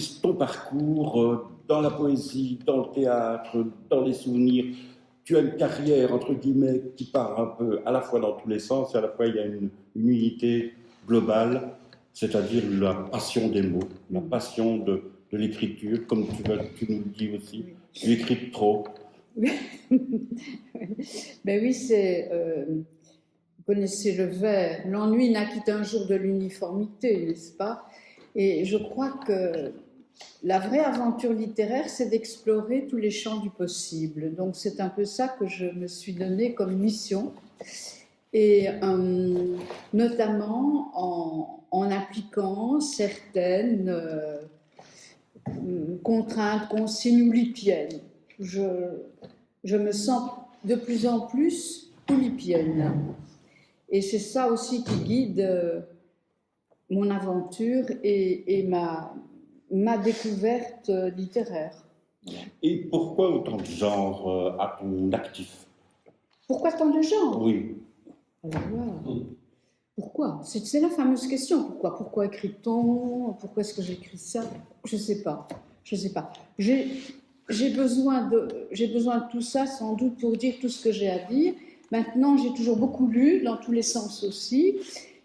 analyses ton parcours dans la poésie, dans le théâtre, dans les souvenirs. Tu as une carrière, entre guillemets, qui part un peu à la fois dans tous les sens, et à la fois il y a une unité globale, c'est-à-dire la passion des mots, la passion de l'écriture, comme tu nous le dis aussi. Tu écris trop. Oui. Ben oui, vous connaissez le vers, l'ennui naquit un jour de l'uniformité, n'est-ce pas? Et je crois que la vraie aventure littéraire, c'est d'explorer tous les champs du possible. Donc c'est un peu ça que je me suis donné comme mission, et notamment en appliquant certaines contraintes, consignes oulipiennes. Je me sens de plus en plus oulipienne. Et c'est ça aussi qui guide mon aventure et ma découverte littéraire. Et pourquoi autant de genres à ton actif? Pourquoi tant de genres? Oui. Alors là, pourquoi? C'est la fameuse question. Pourquoi écrit-on? Pourquoi est-ce que j'écris ça? Je ne sais pas. J'ai besoin de tout ça, sans doute, pour dire tout ce que j'ai à dire. Maintenant, j'ai toujours beaucoup lu, dans tous les sens aussi.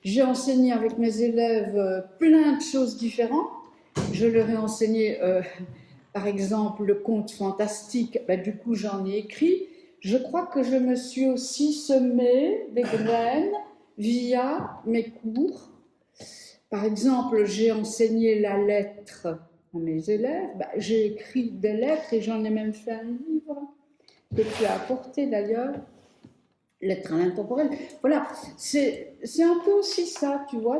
J'ai enseigné avec mes élèves plein de choses différentes. Je leur ai enseigné, par exemple, le conte fantastique. Ben, du coup, j'en ai écrit. Je crois que je me suis aussi semé des graines via mes cours. Par exemple, j'ai enseigné la lettre à mes élèves. Ben, j'ai écrit des lettres et j'en ai même fait un livre que tu as apporté d'ailleurs. Lettre à l'intemporel. Voilà, c'est un peu aussi ça, tu vois.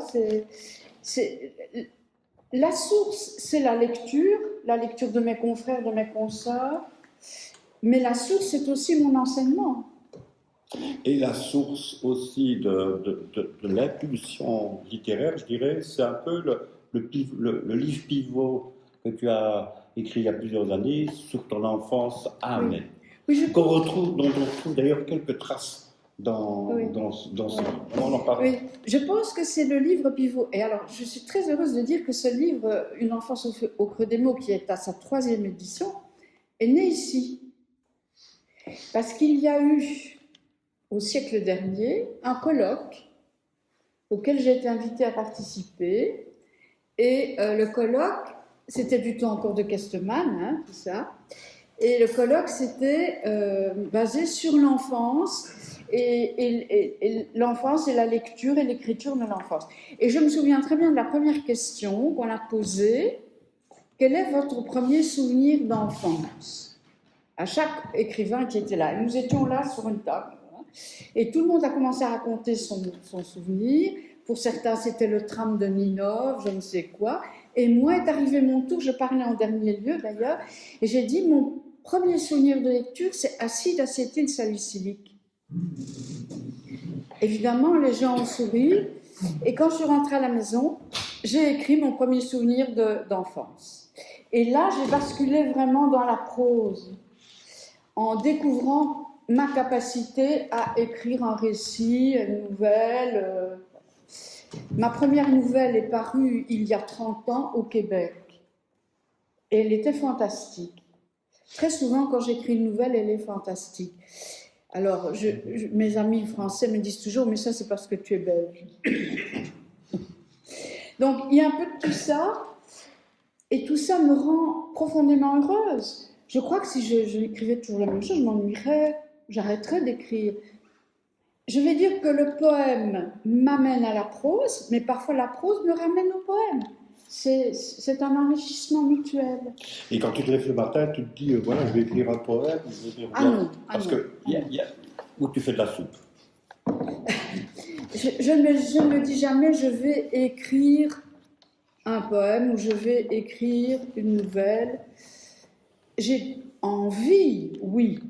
La source, c'est la lecture de mes confrères, de mes consoeurs, mais la source, c'est aussi mon enseignement. Et la source aussi de l'impulsion littéraire, je dirais, c'est un peu le livre pivot que tu as écrit il y a plusieurs années sur ton enfance à Amen. Oui, dont on retrouve d'ailleurs quelques traces dans ce livre. On en parle. Oui, je pense que c'est le livre pivot. Et alors, je suis très heureuse de dire que ce livre, Une enfance au creux des mots, qui est à sa 3e édition, est né ici. Parce qu'il y a eu, au siècle dernier, un colloque auquel j'ai été invitée à participer. Et le colloque, c'était du temps encore de Kesterman, hein, tout ça. Et le colloque, c'était basé sur l'enfance, et l'enfance et la lecture et l'écriture de l'enfance. Et je me souviens très bien de la première question qu'on a posée. Quel est votre premier souvenir d'enfance? À chaque écrivain qui était là. Et nous étions là sur une table. Et tout le monde a commencé à raconter son souvenir. Pour certains, c'était le tram de Ninove, je ne sais quoi. Et moi, est arrivé mon tour, je parlais en dernier lieu d'ailleurs, et j'ai dit, mon premier souvenir de lecture, c'est acide acétylsalicylique. Évidemment, les gens ont souri, et quand je suis rentrée à la maison, j'ai écrit mon premier souvenir d'enfance. Et là, j'ai basculé vraiment dans la prose, en découvrant ma capacité à écrire un récit, une nouvelle. Ma première nouvelle est parue il y a 30 ans au Québec. Et elle était fantastique. Très souvent, quand j'écris une nouvelle, elle est fantastique. Alors, mes amis français me disent toujours, mais ça, c'est parce que tu es belge. Donc, il y a un peu de tout ça. Et tout ça me rend profondément heureuse. Je crois que si je écrivais toujours la même chose, je m'ennuierais, j'arrêterais d'écrire. Je vais dire que le poème m'amène à la prose, mais parfois la prose me ramène au poème. C'est un enrichissement mutuel. Et quand tu te lèves le matin, tu te dis, voilà, je vais écrire un poème. Parce que où tu fais de la soupe. Je ne me dis jamais, je vais écrire un poème ou je vais écrire une nouvelle. J'ai envie, oui,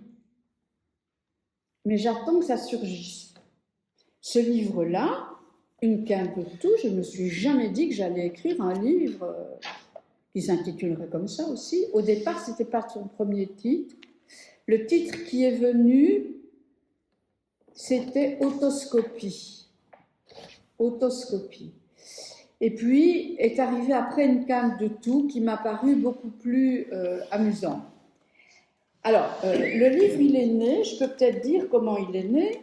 mais j'attends que ça surgisse. Ce livre-là, Une quinte de tout, je ne me suis jamais dit que j'allais écrire un livre qui s'intitulerait comme ça aussi. Au départ, ce n'était pas son premier titre. Le titre qui est venu, c'était Autoscopie. Autoscopie. Et puis est arrivé après une canne de tout qui m'a paru beaucoup plus amusant. Alors, le livre, il est né, je peux peut-être dire comment il est né,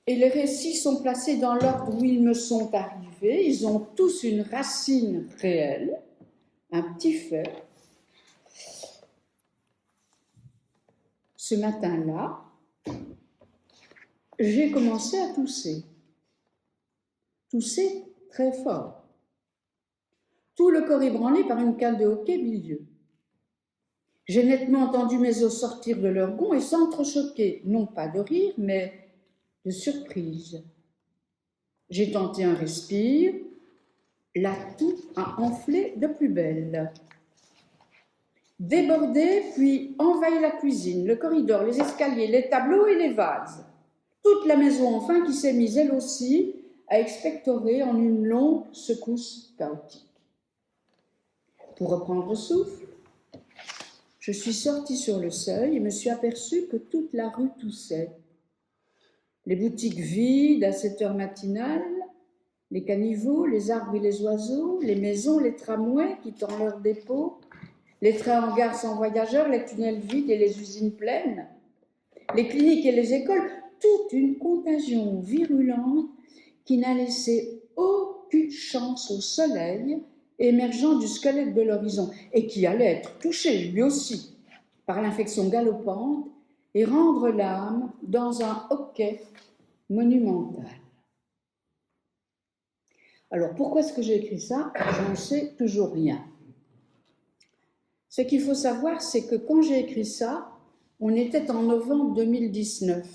et les récits sont placés dans l'ordre où ils me sont arrivés. Ils ont tous une racine réelle, un petit fait. Ce matin-là, j'ai commencé à tousser. Tousser très fort. Tout le corps ébranlé par une canne de hockey bilieux. J'ai nettement entendu mes os sortir de leur gond et s'entrechoquer, non pas de rire, mais de surprise. J'ai tenté un respire, la toux a enflé de plus belle. Débordé, puis envahi la cuisine, le corridor, les escaliers, les tableaux et les vases. Toute la maison enfin qui s'est mise elle aussi à expectorer en une longue secousse chaotique. Pour reprendre souffle, je suis sortie sur le seuil et me suis aperçue que toute la rue toussait. Les boutiques vides à cette heure matinale, les caniveaux, les arbres et les oiseaux, les maisons, les tramways quittant leurs dépôts, les trains en gare sans voyageurs, les tunnels vides et les usines pleines, les cliniques et les écoles, toute une contagion virulente qui n'a laissé aucune chance au soleil émergeant du squelette de l'horizon et qui allait être touché lui aussi par l'infection galopante et rendre l'âme dans un hoquet monumental. Alors pourquoi est-ce que j'ai écrit ça? Je n'en sais toujours rien. Ce qu'il faut savoir, c'est que quand j'ai écrit ça, on était en novembre 2019.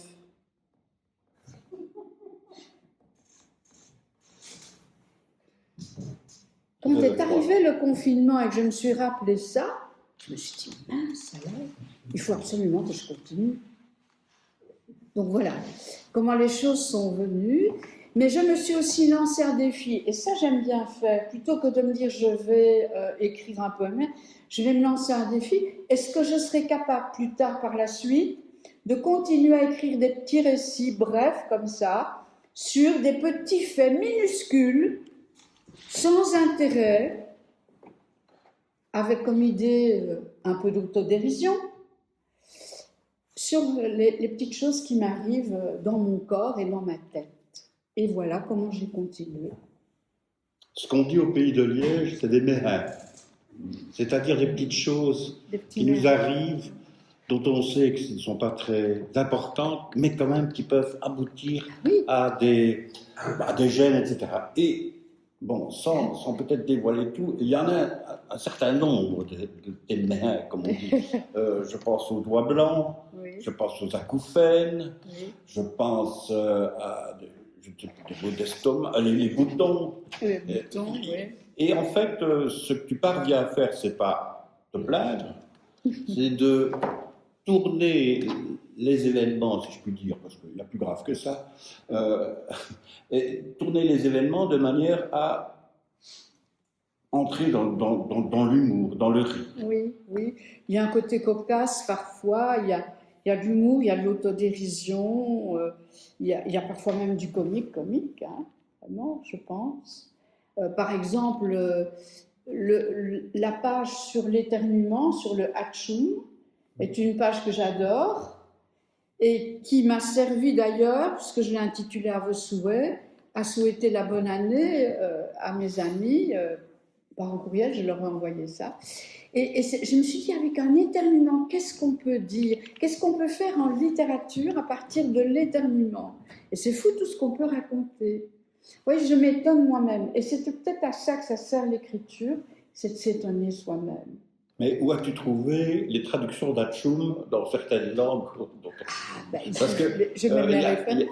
Quand est arrivé le confinement et que je me suis rappelé ça, je me suis dit, mince, alors, il faut absolument que je continue. Donc voilà, comment les choses sont venues. Mais je me suis aussi lancé un défi, et ça j'aime bien faire. Plutôt que de me dire je vais écrire un poème, je vais me lancer un défi. Est-ce que je serai capable plus tard par la suite de continuer à écrire des petits récits brefs comme ça, sur des petits faits minuscules, sans intérêt, avec comme idée un peu d'autodérision, sur les petites choses qui m'arrivent dans mon corps et dans ma tête. Et voilà comment j'ai continué. Ce qu'on dit au pays de Liège, c'est des mérins. C'est-à-dire des petites choses qui nous arrivent, dont on sait que ce ne sont pas très importantes, mais quand même qui peuvent aboutir à des gènes, etc. Et bon, sans peut-être dévoiler tout, il y en a un certain nombre des mérins, comme on dit. Je pense aux doigts blancs, je pense aux acouphènes, je pense à des maux d'estomac, les boutons. Les boutons, Et en fait, ce que tu parviens à faire, c'est pas te plaindre, c'est de tourner les événements, si je puis dire, parce qu'il y a plus grave que ça, et tourner les événements de manière à entrer dans l'humour, dans le rire. Oui, oui. Il y a un côté cocasse parfois, il y a de l'humour, il y a de l'autodérision, il y a parfois même du comique, hein, vraiment, je pense. Par exemple, la page sur l'éternuement, sur le hatchoum, est une page que j'adore et qui m'a servi d'ailleurs, puisque je l'ai intitulée à vos souhaits, à souhaiter la bonne année à mes amis. Par un courriel, je leur ai envoyé ça. Et je me suis dit, avec un éternuement, qu'est-ce qu'on peut dire? Qu'est-ce qu'on peut faire en littérature à partir de l'éternuement? Et c'est fou tout ce qu'on peut raconter. Oui, je m'étonne moi-même. Et c'est peut-être à ça que ça sert l'écriture, c'est de s'étonner soi-même. Mais où as-tu trouvé les traductions d'Hatchoum dans certaines langues? Parce qu'il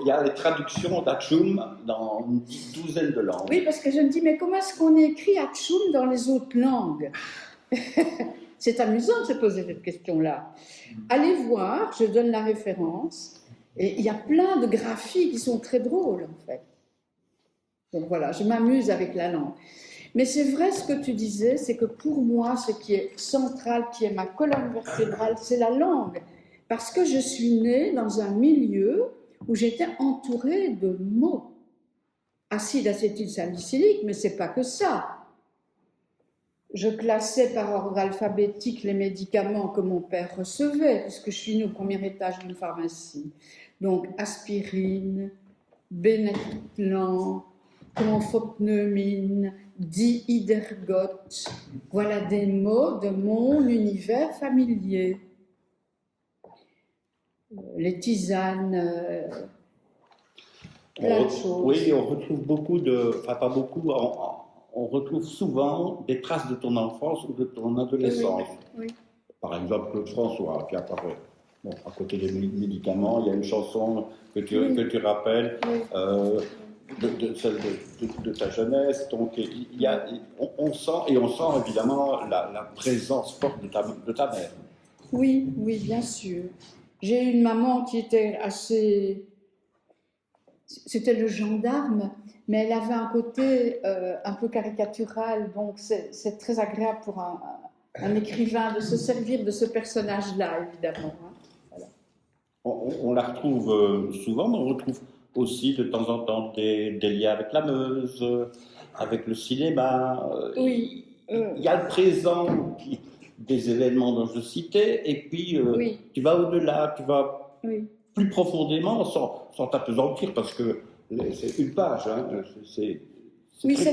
y a les traductions d'Hatchoum dans une douzaine de langues. Oui, parce que je me dis, mais comment est-ce qu'on écrit Hatchoum dans les autres langues? C'est amusant de se poser cette question-là. Allez voir, je donne la référence, et il y a plein de graphies qui sont très drôles, en fait. Donc voilà, je m'amuse avec la langue. Mais c'est vrai ce que tu disais, c'est que pour moi, ce qui est central, qui est ma colonne vertébrale, c'est la langue. Parce que je suis née dans un milieu où j'étais entourée de mots. acide acétylsalicylique, mais c'est pas que ça. Je classais par ordre alphabétique les médicaments que mon père recevait, puisque je suis née au premier étage d'une pharmacie. Donc aspirine, Beneclan, confopneumine, dihydergote. Voilà des mots de mon univers familier. Les tisanes, plein de choses. Oui, on retrouve beaucoup de... Enfin, pas beaucoup, on retrouve souvent des traces de ton enfance ou de ton adolescence. Oui. Par exemple, Claude François, qui apparaît. Bon, à côté des médicaments, il y a une chanson que tu rappelles, celle de ta jeunesse. Donc, on sent évidemment la présence forte de ta mère. Oui, bien sûr. J'ai une maman qui était assez... C'était le gendarme, mais elle avait un côté un peu caricatural, donc c'est très agréable pour un écrivain de se servir de ce personnage-là, évidemment. Voilà. On la retrouve souvent, mais on retrouve aussi de temps en temps des liens avec la Meuse, avec le cinéma. Oui. Il y a le présent des événements dont je citais, et puis tu vas au-delà, tu vas plus profondément sans t'apesantir, parce que c'est une page. Hein, c'est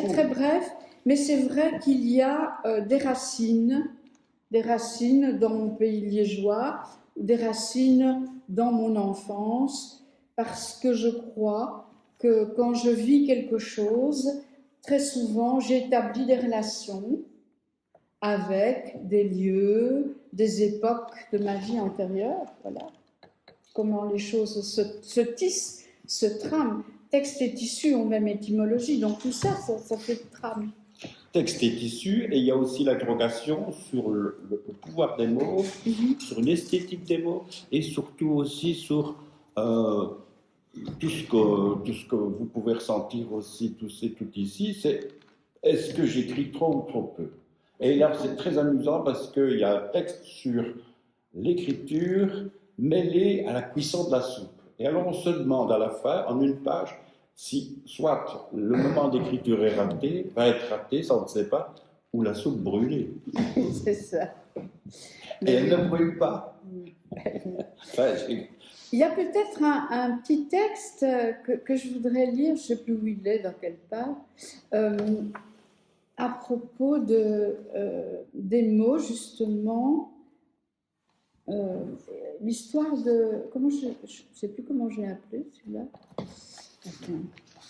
très bref, mais c'est vrai qu'il y a des racines dans mon pays liégeois, des racines dans mon enfance, parce que je crois que quand je vis quelque chose, très souvent j'établis des relations avec des lieux, des époques de ma vie antérieure, voilà. Comment les choses se tissent, se trament. Texte et tissu ont même étymologie, donc tout ça fait trame. Texte et tissu, et il y a aussi l'interrogation sur le pouvoir des mots, sur l'esthétique des mots, et surtout aussi sur tout ce que vous pouvez ressentir aussi, tout ici, c'est est-ce que j'écris trop ou trop peu? Et là, c'est très amusant parce qu'il y a un texte sur l'écriture mêlée à la cuisson de la soupe. Et alors, on se demande à la fin, en une page, si soit le moment d'écriture est raté, va être raté, ça on ne sait pas, ou la soupe brûlée. C'est ça. Et elle ne brûle pas. Enfin, il y a peut-être un petit texte que je voudrais lire, je ne sais plus où il est, dans quelle page, à propos des mots, justement, l'histoire de... je ne sais plus comment je l'ai appelé, celui-là. Attends,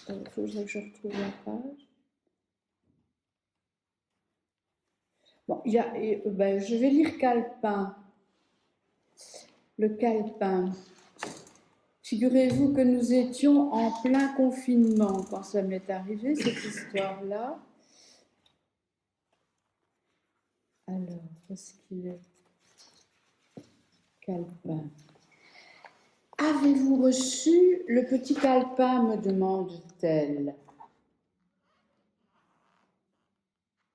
il faudrait que je retrouve la page. Bon, je vais lire Calepin. Le Calepin. Figurez-vous que nous étions en plein confinement quand ça m'est arrivé, cette histoire-là. Alors, où est-ce qu'il est? Calepin. Avez-vous reçu le petit calepin, me demande-t-elle.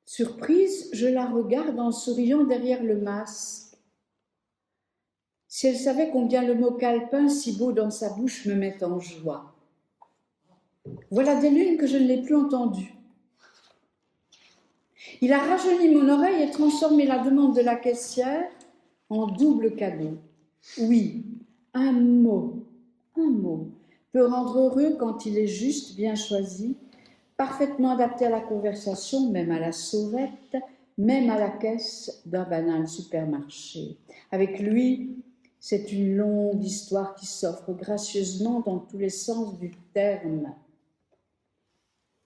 Surprise, je la regarde en souriant derrière le masque. Si elle savait combien le mot calepin, si beau dans sa bouche, me met en joie. Voilà des lunes que je ne l'ai plus entendu. Il a rajeuni mon oreille et transformé la demande de la caissière en double cadeau. Oui, un mot peut rendre heureux quand il est juste, bien choisi, parfaitement adapté à la conversation, même à la sauvette, même à la caisse d'un banal supermarché. Avec lui, c'est une longue histoire qui s'offre gracieusement dans tous les sens du terme.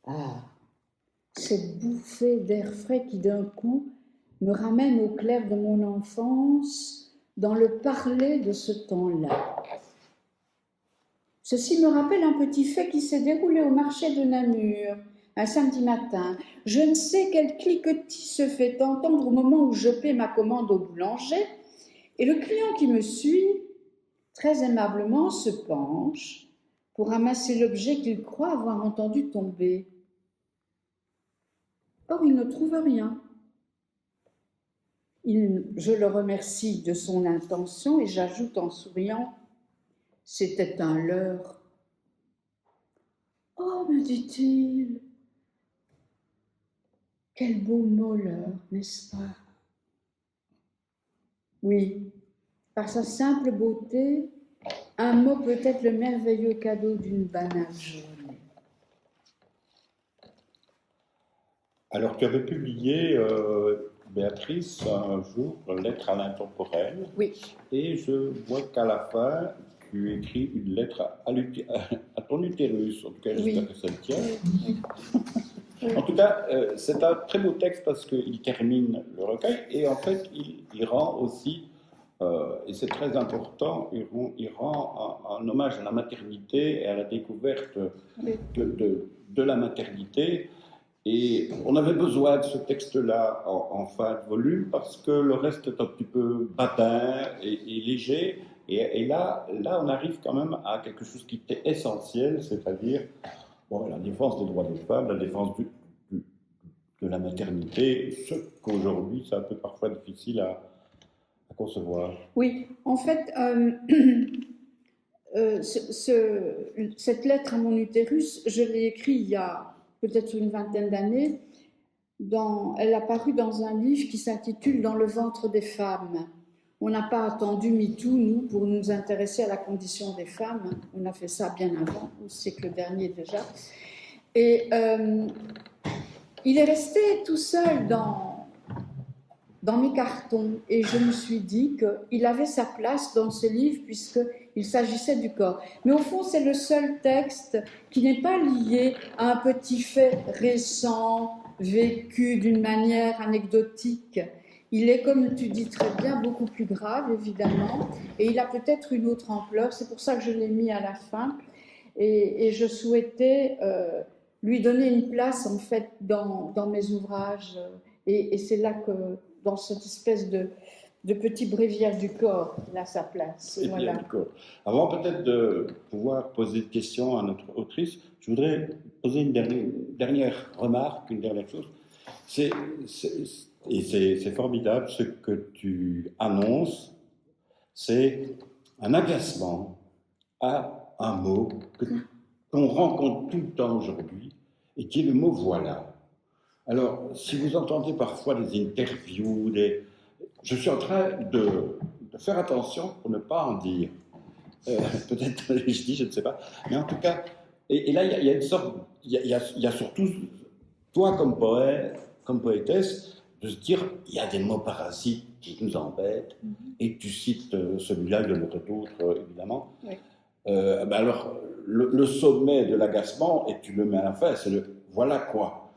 Ah, cette bouffée d'air frais qui d'un coup me ramène au clair de mon enfance, dans le parler de ce temps-là. Ceci me rappelle un petit fait qui s'est déroulé au marché de Namur, un samedi matin. Je ne sais quel cliquetis se fait entendre au moment où je paie ma commande au boulanger, et le client qui me suit, très aimablement, se penche pour ramasser l'objet qu'il croit avoir entendu tomber. Or, il ne trouve rien. Je le remercie de son intention et j'ajoute en souriant, c'était un leurre. Oh, me dit-il, quel beau molleur, n'est-ce pas? Oui, par sa simple beauté, un mot peut être le merveilleux cadeau d'une banale journée. Alors, tu avais publié, Béatrice, un jour, Lettre à l'intemporel. Oui. Et je vois qu'à la fin, tu écris une lettre à ton utérus. En tout cas, j'espère que ça le tient. Oui. En tout cas, c'est un très beau texte parce qu'il termine le recueil et en fait, il rend aussi, et c'est très important, il rend un hommage à la maternité et à la découverte de la maternité. Et on avait besoin de ce texte-là en fin de volume parce que le reste est un petit peu badin et léger. Et là, on arrive quand même à quelque chose qui était essentiel, c'est-à-dire la défense des droits des femmes, la défense de la maternité, ce qu'aujourd'hui, c'est un peu parfois difficile à concevoir. Oui, en fait, cette lettre à mon utérus, je l'ai écrite il y a peut-être une vingtaine d'années. Elle a paru dans un livre qui s'intitule « Dans le ventre des femmes ». On n'a pas attendu MeToo, nous, pour nous intéresser à la condition des femmes. On a fait ça bien avant, au siècle dernier déjà. Et il est resté tout seul dans mes cartons. Et je me suis dit qu'il avait sa place dans ce livre puisqu'il s'agissait du corps. Mais au fond, c'est le seul texte qui n'est pas lié à un petit fait récent, vécu d'une manière anecdotique. Il est, comme tu dis très bien, beaucoup plus grave, évidemment, et il a peut-être une autre ampleur. C'est pour ça que je l'ai mis à la fin. Et je souhaitais lui donner une place, en fait, dans mes ouvrages. Et c'est là que, dans cette espèce de petit bréviaire du corps, il a sa place. Voilà. Du corps. Avant peut-être de pouvoir poser une question à notre autrice, je voudrais poser une dernière remarque, une dernière chose. C'est formidable ce que tu annonces, c'est un agacement à un mot qu'on rencontre tout le temps aujourd'hui et qui est le mot « voilà ». Alors, si vous entendez parfois des interviews, je suis en train de faire attention pour ne pas en dire. Peut-être je dis, je ne sais pas. Mais en tout cas, et là, il y a une sorte, il y a surtout, toi comme poète, comme poétesse, de se dire, il y a des mots parasites qui nous embêtent, et tu cites celui-là, il y en aurait d'autres, évidemment. Oui. Alors, le sommet de l'agacement, et tu le mets à la fin, c'est le « voilà quoi ».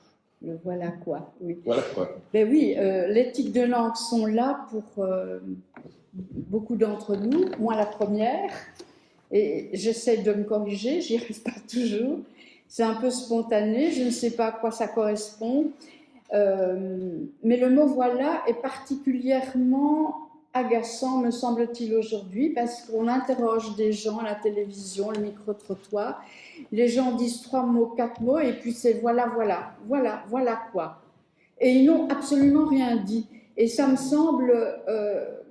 Le voilà quoi, oui. Voilà quoi. Ben oui, les tics de langue sont là pour beaucoup d'entre nous, moi la première, et j'essaie de me corriger, j'y arrive pas toujours. C'est un peu spontané, je ne sais pas à quoi ça correspond, mais le mot voilà est particulièrement agaçant, me semble-t-il, aujourd'hui, parce qu'on interroge des gens à la télévision, le micro-trottoir. Les gens disent 3 mots, 4 mots, et puis c'est voilà quoi. Et ils n'ont absolument rien dit. Et ça me semble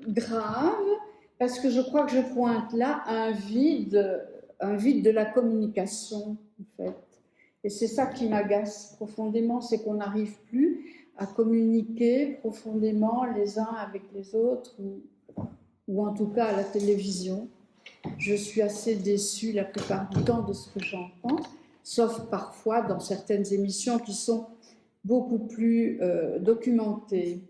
grave, parce que je crois que je pointe là un vide de la communication, en fait. Et c'est ça qui m'agace profondément, c'est qu'on n'arrive plus à communiquer profondément les uns avec les autres, ou en tout cas à la télévision. Je suis assez déçue la plupart du temps de ce que j'entends, sauf parfois dans certaines émissions qui sont beaucoup plus documentées.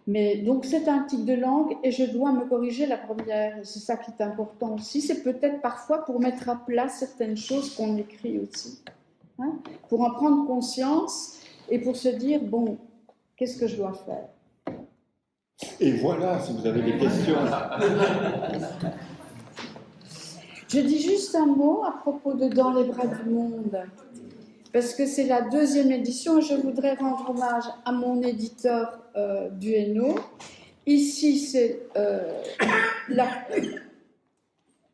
Mais donc c'est un tic de langue et je dois me corriger la première. C'est ça qui est important aussi. C'est peut-être parfois pour mettre à plat certaines choses qu'on écrit aussi. Hein, pour en prendre conscience et pour se dire, bon, qu'est-ce que je dois faire? Et voilà, si vous avez des questions. Je dis juste un mot à propos de Dans les bras du monde, parce que c'est la 2e édition et je voudrais rendre hommage à mon éditeur du Hainaut. Ici, c'est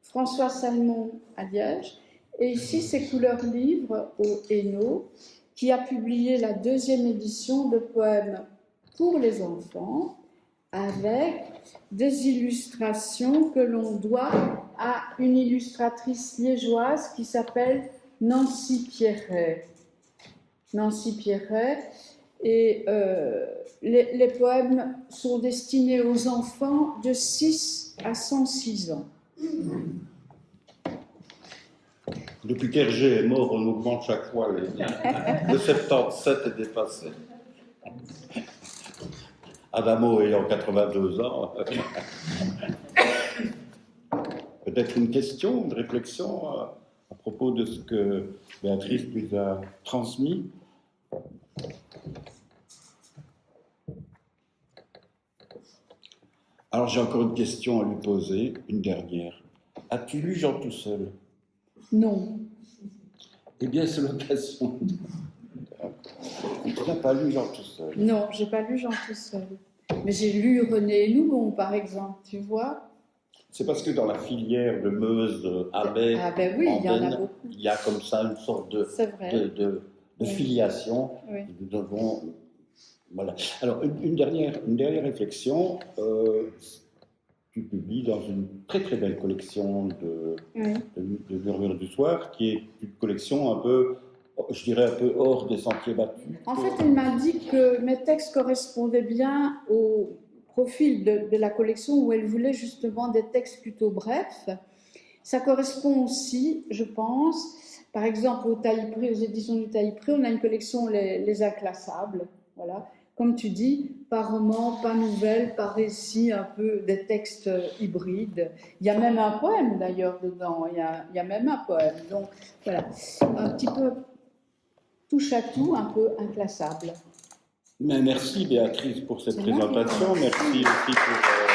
François Salmon à Liège, et ici, c'est Couleur Livre au Hainaut, qui a publié la 2e édition de poèmes pour les enfants, avec des illustrations que l'on doit à une illustratrice liégeoise qui s'appelle Nancy Pierret. Nancy Pierret. Et les poèmes sont destinés aux enfants de 6 à 106 ans. Depuis qu'Hergé est mort, on augmente chaque fois. Le 77 est dépassé. Adamo ayant 82 ans. Peut-être une question, une réflexion à propos de ce que Béatrice nous a transmis. Alors j'ai encore une question à lui poser, une dernière. As-tu lu Jean tout seul? Non. Eh bien, c'est l'occasion. Tu n'as pas lu Jean tout seul? Non, j'ai pas lu Jean tout seul. Mais j'ai lu René Hénoumont, par exemple, tu vois. C'est parce que dans la filière de Meuse, Abbé, Ah ben oui, il y en a beaucoup. il y a comme ça une sorte de Oui. filiation. Oui. Nous devons... Voilà. Alors, une dernière réflexion. Tu publies dans une très très belle collection de Murmures du Soir, qui est une collection un peu, je dirais, un peu hors des sentiers battus. En fait, elle m'a dit que mes textes correspondaient bien au profil de la collection où elle voulait justement des textes plutôt brefs. Ça correspond aussi, je pense, par exemple, aux éditions du Taille-Pré, on a une collection Les Inclassables, voilà. Comme tu dis, par roman, par nouvelle, par récit, un peu des textes hybrides. Il y a même un poème d'ailleurs dedans, il y a même un poème. Donc voilà, un petit peu touche à tout, un peu inclassable. Mais merci Béatrice pour cette présentation, merci aussi pour...